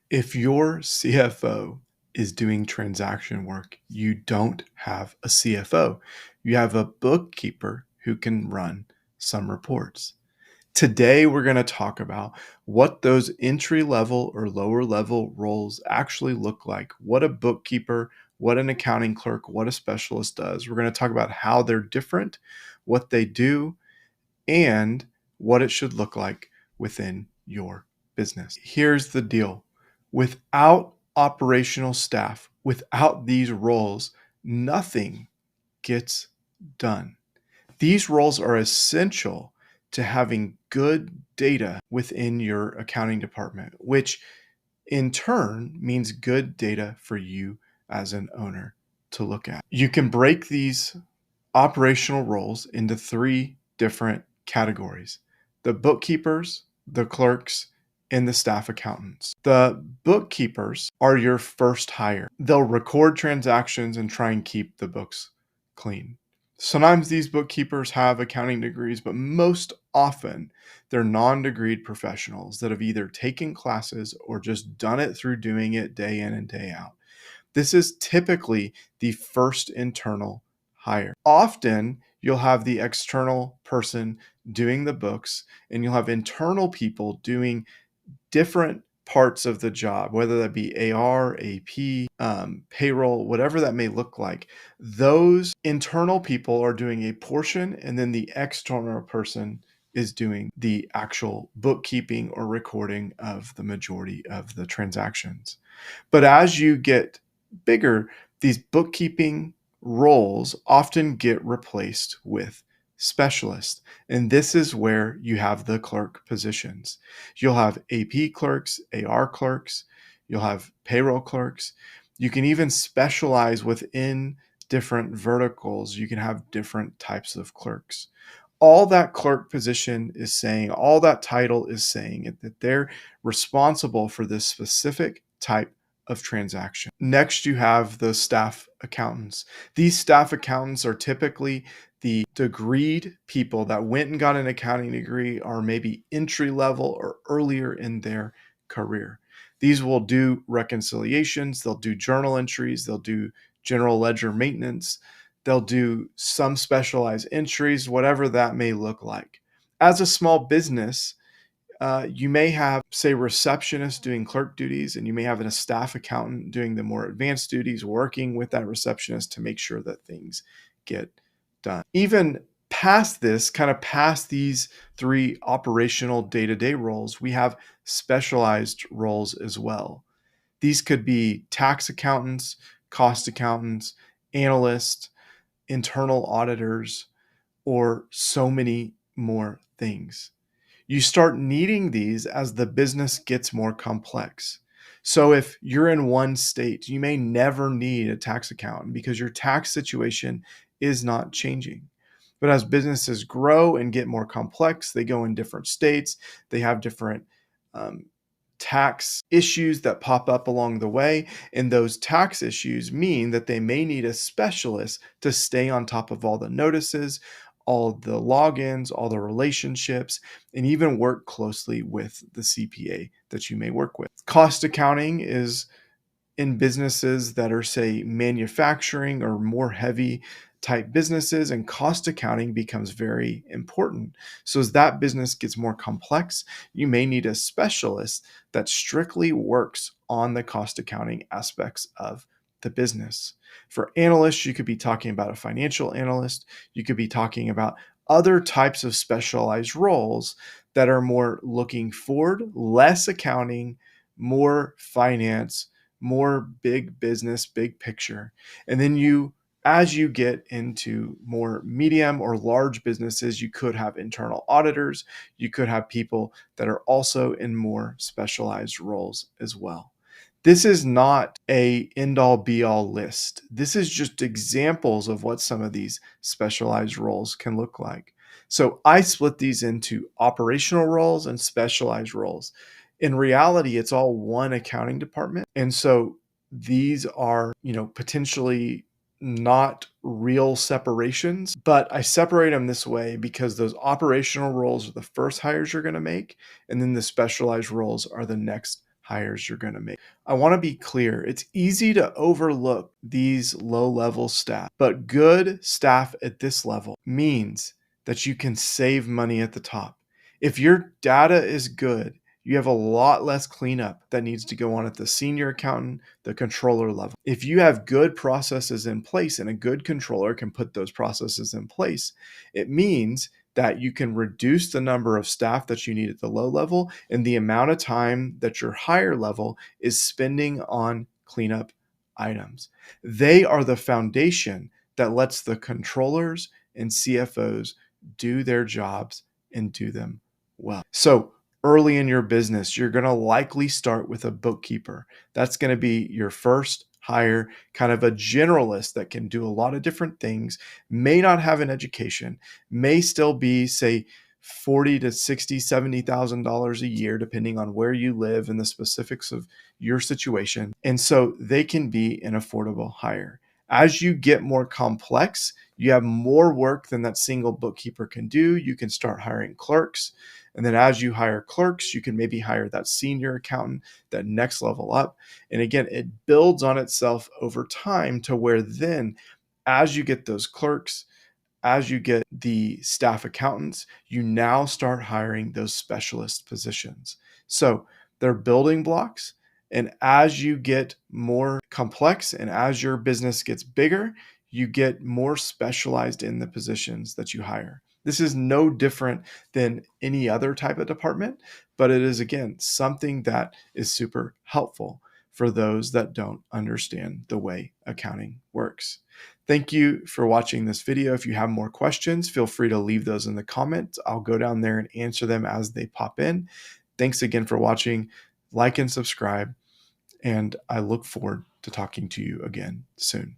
If your CFO is doing transaction work, you don't have a CFO. You have a bookkeeper who can run some reports. Today, we're going to talk about what those entry level or lower level roles actually look like, what a bookkeeper, what an accounting clerk, what a specialist does. We're going to talk about how they're different, what they do, and what it should look like within your business. Here's the deal. Without operational staff, without these roles, nothing gets done. These roles are essential to having good data within your accounting department, which in turn means good data for you as an owner to look at. You can break these operational roles into three different categories: the bookkeepers, the clerks, and the staff accountants. The bookkeepers are your first hire. They'll record transactions and try and keep the books clean. Sometimes these bookkeepers have accounting degrees, but most often they're non-degreed professionals that have either taken classes or just done it through doing it day in and day out. This is typically the first internal hire. Often you'll have the external person doing the books, and you'll have internal people doing different parts of the job, whether that be AR, AP, payroll, whatever that may look like. Those internal people are doing a portion, and then the external person is doing the actual bookkeeping or recording of the majority of the transactions. But as you get bigger, these bookkeeping roles often get replaced with specialists. And this is where you have the clerk positions. You'll have AP clerks, AR clerks, you'll have payroll clerks. You can even specialize within different verticals. You can have different types of clerks. All that clerk position is saying, all that title is saying that they're responsible for this specific type of transaction. Next, you have the staff accountants. These staff accountants are typically the degreed people that went and got an accounting degree, or maybe entry level or earlier in their career. These will do reconciliations, they'll do journal entries, they'll do general ledger maintenance, they'll do some specialized entries, whatever that may look like. As a small business, you may have, say, receptionists doing clerk duties, and you may have a staff accountant doing the more advanced duties, working with that receptionist to make sure that things get done. Even past this, kind of past these three operational day-to-day roles, we have specialized roles as well. These could be tax accountants, cost accountants, analysts, internal auditors, or so many more things. You start needing these as the business gets more complex. So if you're in one state, you may never need a tax accountant because your tax situation is not changing. But as businesses grow and get more complex, they go in different states, they have different tax issues that pop up along the way. And those tax issues mean that they may need a specialist to stay on top of all the notices, all the logins, all the relationships, and even work closely with the CPA that you may work with. Cost accounting is in businesses that are, say, manufacturing or more heavy type businesses, and cost accounting becomes very important. So as that business gets more complex, you may need a specialist that strictly works on the cost accounting aspects of the business. For analysts, you could be talking about a financial analyst. You could be talking about other types of specialized roles that are more looking forward, less accounting, more finance, more big business, big picture. And then as you get into more medium or large businesses, you could have internal auditors. You could have people that are also in more specialized roles as well. This is not a end-all be-all list. This is just examples of what some of these specialized roles can look like. So I split these into operational roles and specialized roles. In reality, it's all one accounting department. And so these are, potentially not real separations, but I separate them this way because those operational roles are the first hires you're going to make, and then the specialized roles are the next hires you're going to make. I want to be clear. It's easy to overlook these low-level staff, but good staff at this level means that you can save money at the top. If your data is good, you have a lot less cleanup that needs to go on at the senior accountant, the controller level. If you have good processes in place and a good controller can put those processes in place, it means that you can reduce the number of staff that you need at the low level and the amount of time that your higher level is spending on cleanup items. They are the foundation that lets the controllers and CFOs do their jobs and do them well. So early in your business, you're going to likely start with a bookkeeper. That's going to be your first hire, kind of a generalist that can do a lot of different things, may not have an education, may still be, say, $40,000 to $60,000, $70,000 a year, depending on where you live and the specifics of your situation. And so they can be an affordable hire. As you get more complex, you have more work than that single bookkeeper can do. You can start hiring clerks. And then as you hire clerks, you can maybe hire that senior accountant, that next level up. And again, it builds on itself over time to where then as you get those clerks, as you get the staff accountants, you now start hiring those specialist positions. So they're building blocks. And as you get more complex and as your business gets bigger, you get more specialized in the positions that you hire. This is no different than any other type of department, but it is, again, something that is super helpful for those that don't understand the way accounting works. Thank you for watching this video. If you have more questions, feel free to leave those in the comments. I'll go down there and answer them as they pop in. Thanks again for watching. Like and subscribe, and I look forward to talking to you again soon.